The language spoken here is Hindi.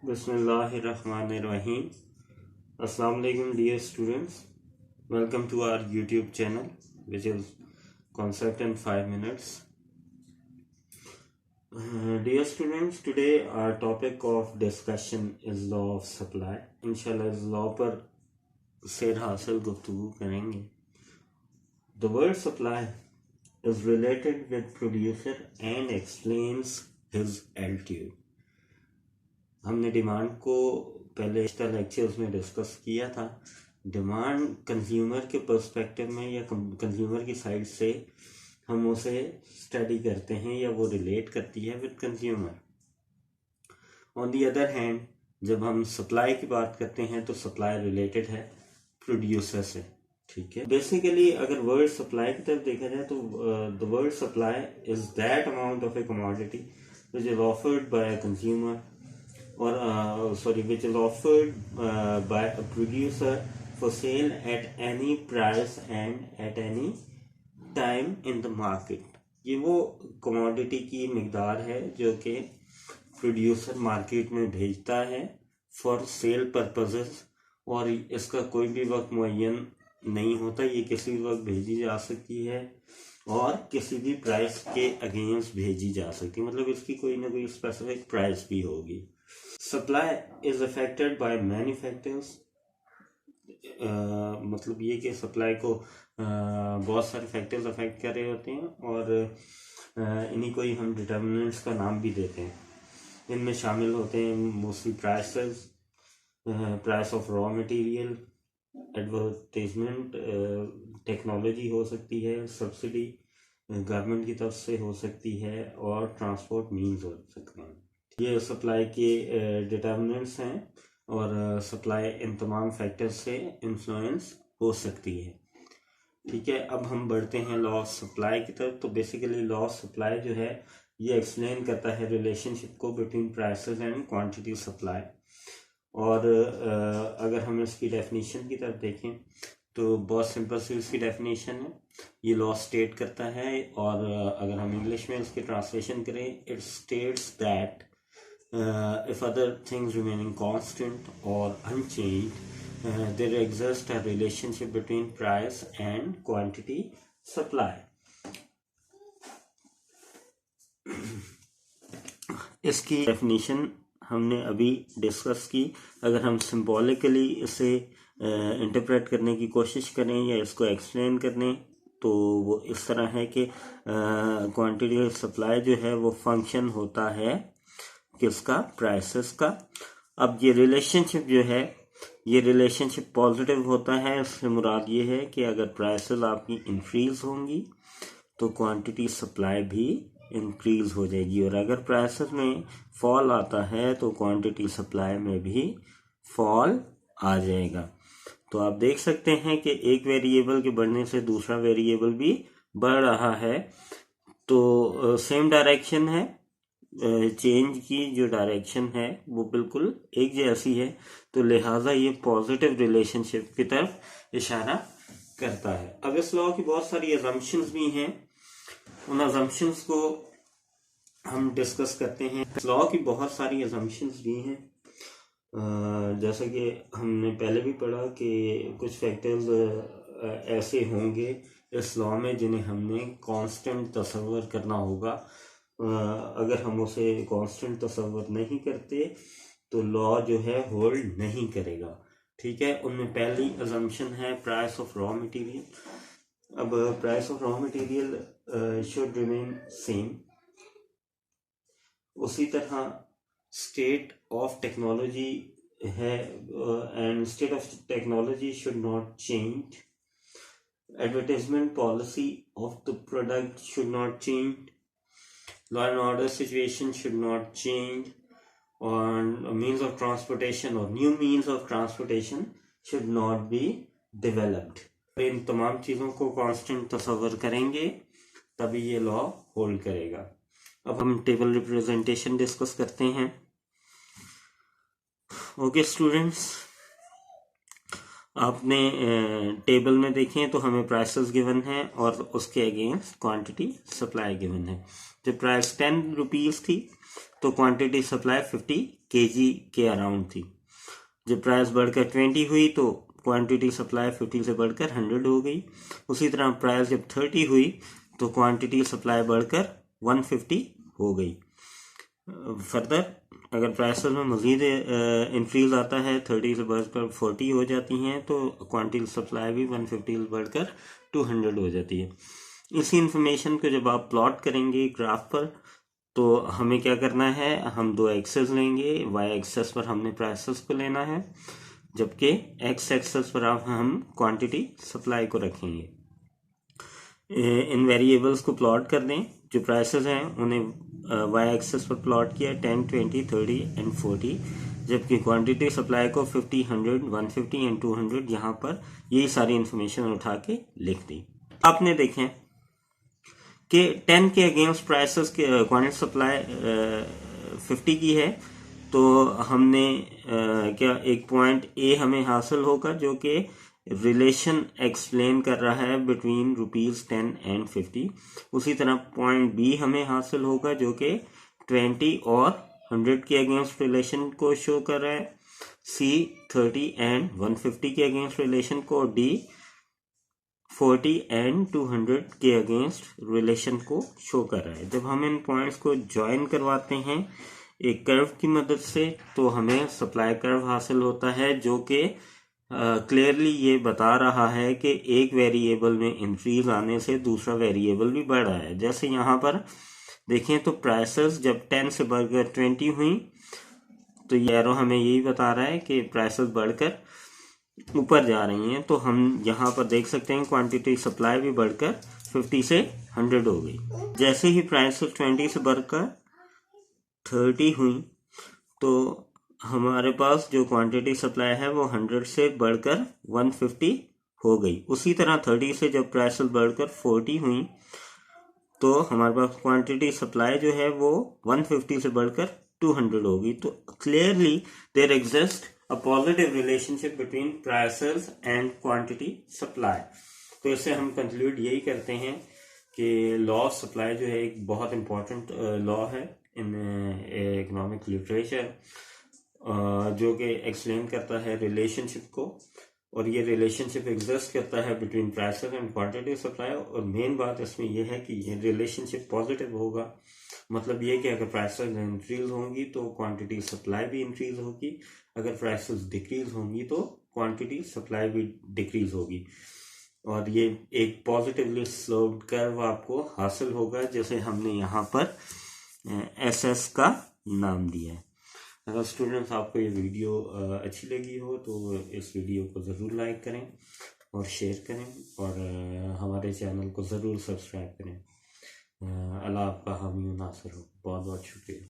Bismillahirrahmanirrahim. Assalamu alaikum dear students. Welcome to our YouTube channel which is Concept in 5 minutes. Dear students, today our topic of discussion is law of supply. इंशाल्लाह इस लॉ पर सेर हासिल गुफ्तगू करेंगे. The word supply is related with producer and explains his altitude. हमने डिमांड को पहले लेक्चर्स में डिस्कस किया था. डिमांड कंज्यूमर के पर्सपेक्टिव में या कंज्यूमर की साइड से हम उसे स्टडी करते हैं या वो रिलेट करती है with consumer. On the other hand जब हम सप्लाई की बात करते हैं तो सप्लाई रिलेटेड है प्रोड्यूसर से. ठीक है. बेसिकली अगर वर्ड सप्लाई की तरफ देखा जाए तो the word supply is that amount of A commodity which is offered by a consumer or which is offered by a producer for sale at any price and at any time in the market. ये वो कमोडिटी की मिकदार है जो कि प्रोड्यूसर मार्केट में भेजता है फॉर सेल पर्पसेस, और इसका कोई भी वक्त मुअय्यन नहीं होता. ये किसी भी वक्त भेजी जा सकती है और किसी भी प्राइस के अगेंस्ट भेजी जा सकती है. मतलब इसकी कोई ना कोई स्पेसिफिक प्राइस भी होगी. Supply is affected by many factors. मतलब ये कि सप्लाई को बहुत सारे फैक्टर्स अफेक्ट कर रहे होते हैं और इन्हीं को ही हम डिटर्मिनेंट्स का नाम भी देते हैं. इनमें शामिल होते हैं mostly prices, price of raw material, advertisement, technology हो सकती है, सब्सिडी गवर्नमेंट की तरफ से हो सकती है और ट्रांसपोर्ट मीन्स हो सकते हैं. ये सप्लाई के डिटर्मिनेंट्स हैं और सप्लाई इन तमाम फैक्टर्स से इन्फ्लुएंस हो सकती है. ठीक है. अब हम बढ़ते हैं लॉ ऑफ सप्लाई की तरफ. तो बेसिकली लॉ ऑफ सप्लाई जो है ये एक्सप्लेन करता है रिलेशनशिप को between prices and quantity supply. और अगर हम इसकी डेफिनेशन की तरफ देखें तो बहुत सिंपल सी इसकी डेफिनेशन है. ये लॉ स्टेट करता है और अगर हम इंग्लिश में इसकी ट्रांसलेशन करें, it states that if other things remaining constant or unchanged, there exists a relationship between price and quantity supply. इसकी डेफिनेशन हमने अभी डिस्कस की. अगर हम सिंबॉलिकली इसे इंटरप्रेट करने की कोशिश करें या इसको एक्सप्लेन करें तो वो इस तरह है कि क्वांटिटी सप्लाई जो है वो फंक्शन होता है किसका? प्राइसेस का. अब ये रिलेशनशिप जो है ये रिलेशनशिप पॉजिटिव होता है. इससे मुराद ये है कि अगर प्राइसेस आपकी इंक्रीज होंगी तो क्वांटिटी सप्लाई भी इंक्रीज हो जाएगी, और अगर प्राइसेस में फॉल आता है तो क्वांटिटी सप्लाई में भी फॉल आ जाएगा. तो आप देख सकते हैं कि एक वेरिएबल के बढ़ने से दूसरा वेरिएबल भी बढ़ रहा है. तो सेम डायरेक्शन है, चेंज की जो डायरेक्शन है वो बिल्कुल एक जैसी है. तो लिहाजा ये पॉजिटिव रिलेशनशिप की तरफ इशारा करता है. अब इस लॉ की बहुत सारी अजम्पशंस भी हैं. उन अजम्पशंस को हम डिस्कस करते हैं. इस लॉ की बहुत सारी अजम्पशंस भी हैं. जैसा कि हमने पहले भी पढ़ा कि कुछ फैक्टर्स ऐसे होंगे इस लॉ में जिन्हें हमने कांस्टेंट तस्वर करना होगा. अगर हम उसे कांस्टेंट तस्वर नहीं करते तो लॉ जो है होल्ड नहीं करेगा. ठीक है. उनमें पहली अजम्पशन है प्राइस ऑफ रॉ मटेरियल. अब price of raw material should remain same. उसी तरह स्टेट ऑफ टेक्नोलॉजी है and state of technology should not change. Advertisement policy of the product should not change. Law and order situation should not change, or means of transportation or new means of transportation should not be developed. इन तमाम चीज़ों को कांस्टेंट तस्वर करेंगे तभी ये लॉ होल्ड करेगा. अब हम टेबल रिप्रेजेंटेशन डिस्कस करते हैं. ओके स्टूडेंट्स, आपने टेबल में देखें तो हमें प्राइसेस गिवन है और उसके अगेंस्ट क्वांटिटी सप्लाई गिवन है. जब प्राइस 10 रुपीज़ थी तो क्वांटिटी सप्लाई 50 kg के अराउंड थी। जब प्राइस बढ़कर 20 हुई तो क्वांटिटी सप्लाई 50 से बढ़कर 100 हो गई। उसी तरह प्राइस जब 30 हुई तो क्वांटिटी सप्लाई बढ़कर 150 हो गई। फर्दर अगर प्राइस में मज़ीद इंक्रीज आता है, 30 से बढ़कर 40 हो जाती हैं, तो क्वांटिटी सप्लाई भी 150 से बढ़कर 200 हो जाती है। इसी इंफॉर्मेशन को जब आप प्लॉट करेंगे ग्राफ पर, तो हमें क्या करना है, हम दो एक्सेस लेंगे। वाई एक्सेस पर हमने प्राइसेस को लेना है, जबकि एक्स एक्सेस पर हम क्वांटिटी सप्लाई को रखेंगे। इन वेरिएबल्स को प्लॉट कर दें। जो प्राइसेस हैं उन्हें वाई एक्सेस पर प्लॉट किया 10, 20, 30 एंड 40, जबकि क्वांटिटी सप्लाई को 50, 100, 150 एंड 200 यहाँ पर यही सारी इंफॉर्मेशन उठा के लिख दी। आपने देखें कि 10 के अगेंस्ट प्राइसेस के क्वांटिटी सप्लाई 50 की है, तो हमने क्या एक पॉइंट ए हमें हासिल होगा जो कि रिलेशन एक्सप्लेन कर रहा है बिटवीन ₹10 एंड 50। उसी तरह पॉइंट बी हमें हासिल होगा जो कि 20 और 100 के अगेंस्ट रिलेशन को शो कर रहा है। सी 30 एंड 150 के अगेंस्ट रिलेशन को, डी 40 एंड 200 के अगेंस्ट रिलेशन को शो कर रहा है। जब हम इन पॉइंट्स को ज्वाइन करवाते हैं एक कर्व की मदद से, तो हमें सप्लाई कर्व हासिल होता है जो कि क्लियरली ये बता रहा है कि एक वेरिएबल में इंक्रीज आने से दूसरा वेरिएबल भी बढ़ रहा है। जैसे यहाँ पर देखें तो प्राइसेस जब 10 से बढ़कर 20 हुई, तो ये एरो हमें यही बता रहा है कि प्राइसेस बढ़कर ऊपर जा रही हैं। तो हम यहाँ पर देख सकते हैं क्वांटिटी सप्लाई भी बढ़कर 50 से 100 हो गई। जैसे ही प्राइसेस 20 से बढ़कर 30 हुई, तो हमारे पास जो क्वांटिटी सप्लाई है वो 100 से बढ़कर 150 हो गई। उसी तरह 30 से जब प्राइसेस बढ़कर 40 हुई, तो हमारे पास क्वांटिटी सप्लाई जो है वो 150 से बढ़कर 200 होगी। तो clearly there exist a positive relationship between prices and quantity supply. तो इससे हम कंक्लूड यही करते हैं कि लॉ ऑफ सप्लाई जो है एक बहुत इंपॉर्टेंट लॉ है इन इकोनॉमिक लिटरेचर, जो कि एक्सप्लेन करता है रिलेशनशिप को, और ये रिलेशनशिप एग्जिस्ट करता है between prices and quantity supply. और मेन बात इसमें यह है कि ये रिलेशनशिप पॉजिटिव होगा, मतलब ये कि अगर प्राइसेस इंक्रीज होंगी तो क्वांटिटी सप्लाई भी इंक्रीज होगी, अगर प्राइसेस डिक्रीज होंगी तो क्वांटिटी सप्लाई भी डिक्रीज होगी। और ये एक पॉजिटिवली स्लोप्ड कर्व आपको हासिल होगा, जैसे हमने यहाँ पर SS का नाम दिया है। अगर स्टूडेंट्स आपको ये वीडियो अच्छी लगी हो तो इस वीडियो को ज़रूर लाइक करें और शेयर करें, और हमारे चैनल को ज़रूर सब्सक्राइब करें। अल्लाह आपका हामी नासिर हो। बहुत बहुत शुक्रिया।